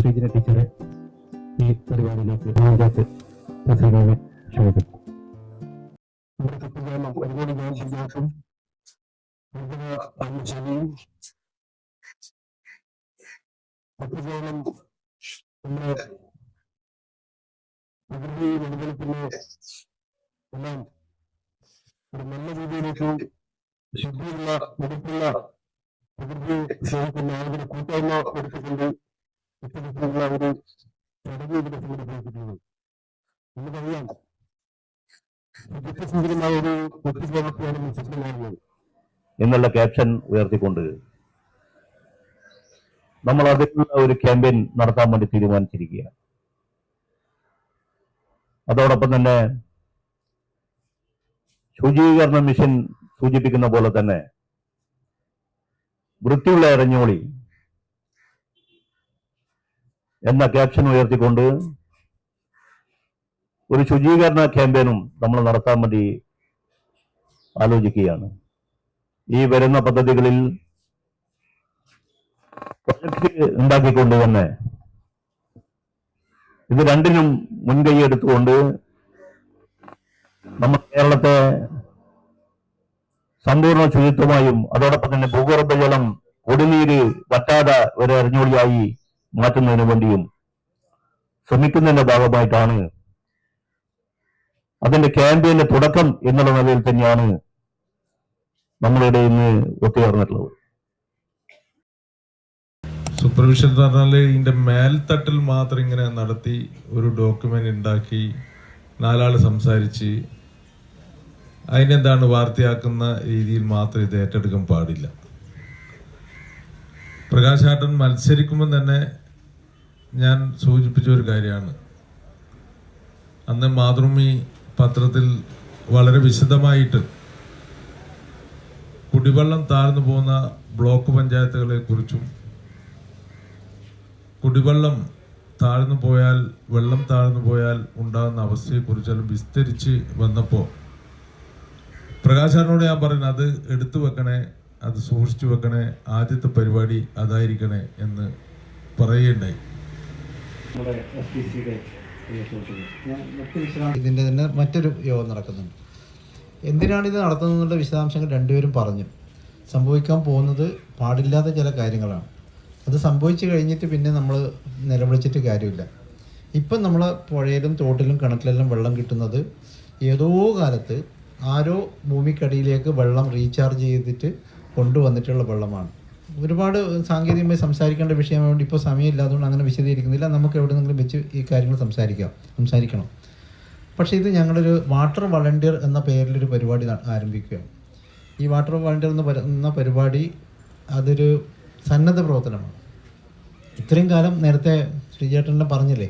ശ്രീജിന ടീച്ചറെ ഈ പരിപാടിയിലേക്ക് പഞ്ചായത്ത് പ്രസിഡന്റിനെ ക്ഷണിക്കും. ഒരുപാട് ജോലിക്കും അഞ്ചലിയും പത്രജോളം നമ്മുടെ പ്രകൃതി നിലനിൽപ്പിനെ എല്ലാം ഒരു നല്ല രീതിയിലേക്ക് ശുദ്ധിയുള്ള വെടുപ്പുള്ള പ്രകൃതിയെ സ്നേഹിക്കുന്ന ആളുകളുടെ കൂട്ടായ്മ എടുത്തുകൊണ്ട് ഇത്തരത്തിലുള്ള ഒരു ചടങ്ങ് ഇവിടെ സംഘടിപ്പിക്കുന്നത്. നമുക്കറിയാം, വ്യത്യസ്തമായ ഒരു വ്യക്തിത്വമാണ് ചിത്രമാകുന്നത് എന്നുള്ള ക്യാപ്ഷൻ ഉയർത്തിക്കൊണ്ട് നമ്മൾ അതിനുള്ള ഒരു ക്യാമ്പയിൻ നടത്താൻ വേണ്ടി തീരുമാനിച്ചിരിക്കുകയാണ്. അതോടൊപ്പം തന്നെ ശുചീകരണ മിഷൻ സൂചിപ്പിക്കുന്ന പോലെ തന്നെ വൃത്തിയുള്ള എരഞ്ഞോളി എന്ന ക്യാപ്ഷൻ ഉയർത്തിക്കൊണ്ട് ഒരു ശുചീകരണ ക്യാമ്പയിനും നമ്മൾ നടത്താൻ വേണ്ടി ആലോചിക്കുകയാണ്. ഈ വരുന്ന പദ്ധതികളിൽ പ്രൊജക്ട് ഉണ്ടാക്കിക്കൊണ്ട് തന്നെ ഇത് രണ്ടിനും മുൻകൈ എടുത്തുകൊണ്ട് നമ്മൾ കേരളത്തെ സമ്പൂർണ്ണ ശുചിത്വമായും അതോടൊപ്പം തന്നെ ഭൂഗർഭജലം കുടിനീര് വറ്റാതെ ഒരു എരഞ്ഞോളിയായി മാറ്റുന്നതിന് വേണ്ടിയും ശ്രമിക്കുന്നതിന്റെ ഭാഗമായിട്ടാണ് അതിന്റെ ക്യാമ്പയിന്റെ തുടക്കം എന്നുള്ള നിലയിൽ തന്നെയാണ് നമ്മളിവിടെ ഇന്ന് ഒത്തുചേർന്നിട്ടുള്ളത്. സൂപ്പർവിഷൻ എന്ന് പറഞ്ഞാൽ ഇതിന്റെ മേൽത്തട്ടിൽ മാത്രം ഇങ്ങനെ നടത്തി ഒരു ഡോക്യുമെന്റ് ഉണ്ടാക്കി നാലാൾ സംസാരിച്ച് അതിനെന്താണ് വാർത്തയാക്കുന്ന രീതിയിൽ മാത്രം ഇത് ഏറ്റെടുക്കാൻ പാടില്ല. പ്രകാശാട്ടൻ മത്സരിക്കുമ്പോൾ തന്നെ ഞാൻ സൂചിപ്പിച്ച ഒരു കാര്യമാണ്, അന്ന് മാതൃഭൂമി പത്രത്തിൽ വളരെ വിശദമായിട്ട് കുടിവെള്ളം താഴ്ന്നു പോകുന്ന ബ്ലോക്ക് പഞ്ചായത്തുകളെ കുറിച്ചും കുടിവെള്ളം താഴ്ന്നു പോയാൽ വെള്ളം താഴ്ന്നു പോയാൽ ഉണ്ടാകുന്ന അവസ്ഥയെക്കുറിച്ചെല്ലാം വിസ്തരിച്ച് വന്നപ്പോൾ പ്രകാശാനോട് ഞാൻ പറയുന്നത് അത് എടുത്തു വെക്കണേ, അത് സൂക്ഷിച്ചു വെക്കണേ, ആദ്യത്തെ പരിപാടി അതായിരിക്കണേ എന്ന് പറയുകയുണ്ടായി. ഇതിൻ്റെ തന്നെ മറ്റൊരു യോഗം നടക്കുന്നുണ്ട്. എന്തിനാണ് ഇത് നടത്തുന്നതിനുള്ള വിശദാംശങ്ങൾ രണ്ടുപേരും പറഞ്ഞു. സംഭവിക്കാൻ പോകുന്നത് പാടില്ലാത്ത ചില കാര്യങ്ങളാണ്. അത് സംഭവിച്ചു കഴിഞ്ഞിട്ട് പിന്നെ നമ്മൾ നിലവിളിച്ചിട്ട് കാര്യമില്ല. ഇപ്പം നമ്മൾ പുഴയിലും തോട്ടിലും കിണറ്റിലെല്ലാം വെള്ളം കിട്ടുന്നത് ഏതോ കാലത്ത് ആരോ ഭൂമിക്കടിയിലേക്ക് വെള്ളം റീചാർജ് ചെയ്തിട്ട് കൊണ്ടുവന്നിട്ടുള്ള വെള്ളമാണ്. ഒരുപാട് സാങ്കേതികമായി സംസാരിക്കേണ്ട വിഷയമായതുകൊണ്ട് ഇപ്പോൾ സമയമില്ലാത്തതുകൊണ്ട് അങ്ങനെ വിശദീകരിക്കുന്നില്ല. നമുക്ക് എവിടെയെങ്കിലും വെച്ച് ഈ കാര്യങ്ങൾ സംസാരിക്കണം. പക്ഷേ ഇത് ഞങ്ങളൊരു വാട്ടർ വളണ്ടിയർ എന്ന പേരിലൊരു പരിപാടി ആരംഭിക്കുകയാണ്. ഈ വാട്ടർ വളണ്ടിയർ എന്ന പരിപാടി അതൊരു സന്നദ്ധ പ്രവർത്തനമാണ്. ഇത്രയും കാലം നേരത്തെ ശ്രീചേട്ടനെ പറഞ്ഞില്ലേ,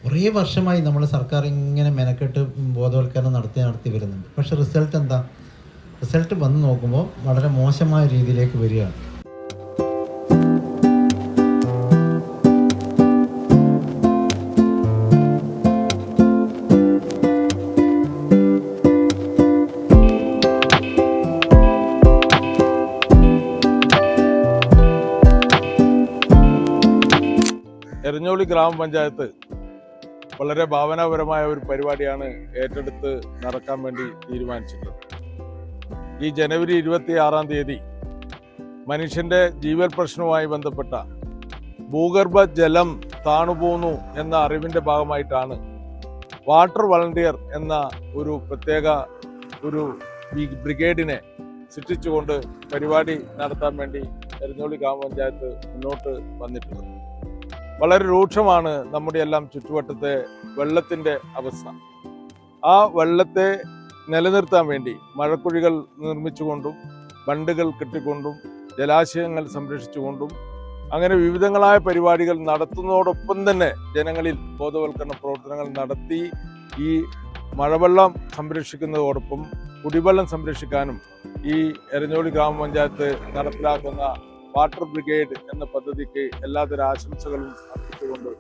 കുറേ വർഷമായി നമ്മൾ സർക്കാർ ഇങ്ങനെ മെനക്കെട്ട് ബോധവൽക്കരണം നടത്തി വരുന്നുണ്ട്. പക്ഷേ റിസൾട്ട് വന്ന് നോക്കുമ്പോൾ വളരെ മോശമായ രീതിയിലേക്ക് വരികയാണ്. എരഞ്ഞോളി ഗ്രാമപഞ്ചായത്ത് വളരെ ഭാവനാപരമായ ഒരു പരിപാടിയാണ് ഏറ്റെടുത്ത് നടക്കാൻ വേണ്ടി തീരുമാനിച്ചിട്ടുള്ളത്. ഈ ജനുവരി 26-ാം തീയതി മനുഷ്യന്റെ ജീവൽ പ്രശ്നവുമായി ബന്ധപ്പെട്ട ഭൂഗർഭ ജലം താണുപോകുന്നു എന്ന അറിവിന്റെ ഭാഗമായിട്ടാണ് വാട്ടർ വളണ്ടിയർ എന്ന ഒരു പ്രത്യേക ഒരു ബ്രിഗേഡിനെ സൃഷ്ടിച്ചുകൊണ്ട് പരിപാടി നടത്താൻ വേണ്ടി എരഞ്ഞോളി ഗ്രാമപഞ്ചായത്ത് മുന്നോട്ട് വന്നിട്ടുള്ളത്. വളരെ രൂക്ഷമാണ് നമ്മുടെ എല്ലാം ചുറ്റുവട്ടത്തെ വെള്ളത്തിന്റെ അവസ്ഥ. ആ വെള്ളത്തെ നിലനിർത്താൻ വേണ്ടി മഴക്കുഴികൾ നിർമ്മിച്ചുകൊണ്ടും ബണ്ടുകൾ കെട്ടിക്കൊണ്ടും ജലാശയങ്ങൾ സംരക്ഷിച്ചുകൊണ്ടും അങ്ങനെ വിവിധങ്ങളായ പരിപാടികൾ നടത്തുന്നതോടൊപ്പം തന്നെ ജനങ്ങളിൽ ബോധവൽക്കരണ പ്രവർത്തനങ്ങൾ നടത്തി ഈ മഴവെള്ളം സംരക്ഷിക്കുന്നതോടൊപ്പം കുടിവെള്ളം സംരക്ഷിക്കാനും ഈ എരഞ്ഞോളി ഗ്രാമപഞ്ചായത്ത് നടപ്പിലാക്കുന്ന വാട്ടർ ബ്രിഗേഡ് എന്ന പദ്ധതിക്ക് എല്ലാതര ആശംസകളും അർപ്പിച്ചുകൊണ്ട്.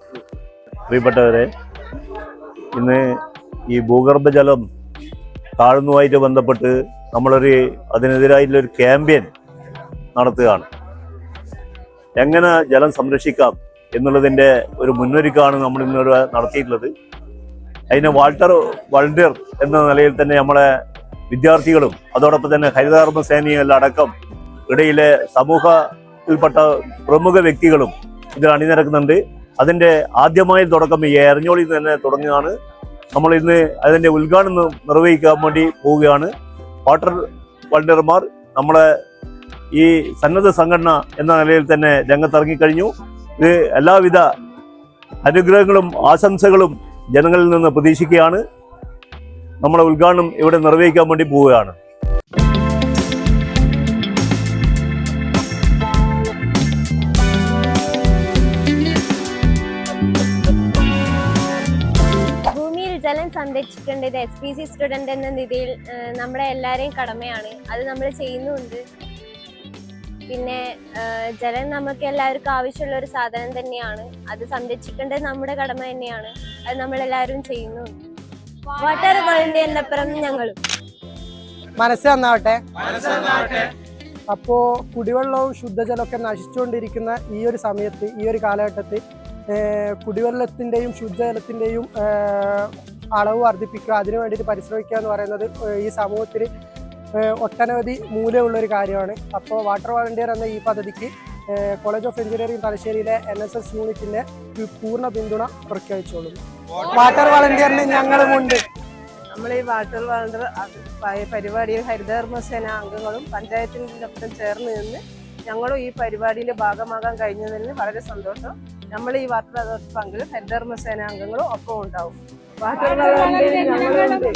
പ്രിയപ്പെട്ടവരെ, ഇന്ന് ഈ ഭൂഗർഭജലം താഴ്ന്നുമായിട്ട് ബന്ധപ്പെട്ട് അതിനെതിരായിട്ടുള്ള ഒരു ക്യാമ്പയിൻ നടത്തുകയാണ്. എങ്ങനെ ജലം സംരക്ഷിക്കാം എന്നുള്ളതിൻ്റെ ഒരു മുന്നൊരുക്കമാണ് നമ്മൾ ഇന്നിവിടെ നടത്തിയിട്ടുള്ളത്. അതിന് വാൾട്ടർ വളണ്ടിയർ എന്ന നിലയിൽ തന്നെ നമ്മളെ വിദ്യാർത്ഥികളും അതോടൊപ്പം തന്നെ ഹരിതകർമ്മ സേനയെല്ലാം അടക്കം ഇടയിലെ സമൂഹത്തിൽപ്പെട്ട പ്രമുഖ വ്യക്തികളും ഇതിൽ അണിനിരക്കുന്നുണ്ട്. അതിൻ്റെ ആദ്യമായ തുടക്കം ഈ എരഞ്ഞോളിൽ തന്നെ തുടങ്ങുകയാണ്. നമ്മൾ ഇന്ന് അതിൻ്റെ ഉദ്ഘാടനം നിർവഹിക്കാൻ വേണ്ടി പോവുകയാണ്. വാട്ടർ വളണ്ടിയർമാർ നമ്മളെ ഈ സന്നദ്ധ സംഘടന എന്ന നിലയിൽ തന്നെ രംഗത്തിറങ്ങിക്കഴിഞ്ഞു. ഇത് എല്ലാവിധ അനുഗ്രഹങ്ങളും ആശംസകളും ജനങ്ങളിൽ നിന്ന് പ്രതീക്ഷിക്കുകയാണ്. നമ്മളെ ഉദ്ഘാടനം ഇവിടെ നിർവഹിക്കാൻ വേണ്ടി പോവുകയാണ്. ഭൂമിയിൽ ജലം സംരക്ഷിക്കേണ്ടത് SPC സ്റ്റുഡന്റ് എന്ന രീതിയിൽ നമ്മുടെ എല്ലാവരെയും കടമയാണ്. അത് നമ്മൾ ചെയ്യുന്നുണ്ട്. പിന്നെ ജലം നമുക്ക് എല്ലാവർക്കും ആവശ്യമുള്ള ഒരു സാധനം തന്നെയാണ്. അത് സംരക്ഷിക്കേണ്ടത് നമ്മുടെ കടമ തന്നെയാണ്. അത് നമ്മളെല്ലാവരും ചെയ്യുന്നുണ്ട്. വാട്ടർ വളണ്ടിയറിനപ്പുറം ഞങ്ങളും മനസ്സ് നന്നാവട്ടെ. അപ്പോൾ കുടിവെള്ളവും ശുദ്ധജലമൊക്കെ നശിച്ചുകൊണ്ടിരിക്കുന്ന ഈ ഒരു സമയത്ത്, ഈ ഒരു കാലഘട്ടത്തിൽ കുടിവെള്ളത്തിൻ്റെയും ശുദ്ധജലത്തിൻ്റെയും അളവ് വർദ്ധിപ്പിക്കുക, അതിനു വേണ്ടിയിട്ട് പരിശ്രമിക്കുക എന്ന് പറയുന്നത് ഈ സമൂഹത്തിൽ ഒട്ടനവധി മൂല്യമുള്ളൊരു കാര്യമാണ്. അപ്പോൾ വാട്ടർ വളണ്ടിയർ എന്ന ഈ പദ്ധതിക്ക് കോളേജ് ഓഫ് എഞ്ചിനീയറിംഗ് തലശ്ശേരിയിലെ NSS യൂണിറ്റിൻ്റെ പൂർണ്ണ പിന്തുണ പ്രഖ്യാപിച്ചോളുന്നു. വാട്ടർ വളണ്ടിയറിന് ഞങ്ങളുമുണ്ട്. നമ്മൾ ഈ വാട്ടർ വളണ്ടിയർ പരിപാടിയിൽ ഹരിതകർമ്മസേന അംഗങ്ങളും പഞ്ചായത്തിനൊപ്പം ചേർന്ന് നിന്ന് ഞങ്ങളും ഈ പരിപാടിയിൽ ഭാഗമാകാൻ കഴിഞ്ഞതിന് വളരെ സന്തോഷം. നമ്മൾ ഈ വാട്ടർ അതോറിറ്റി പങ്കിൽ ഹരിതകർമ്മസേന അംഗങ്ങളും ഒപ്പം ഉണ്ടാവും. വാട്ടർ വളണ്ടിയർ ഞങ്ങളുണ്ട്.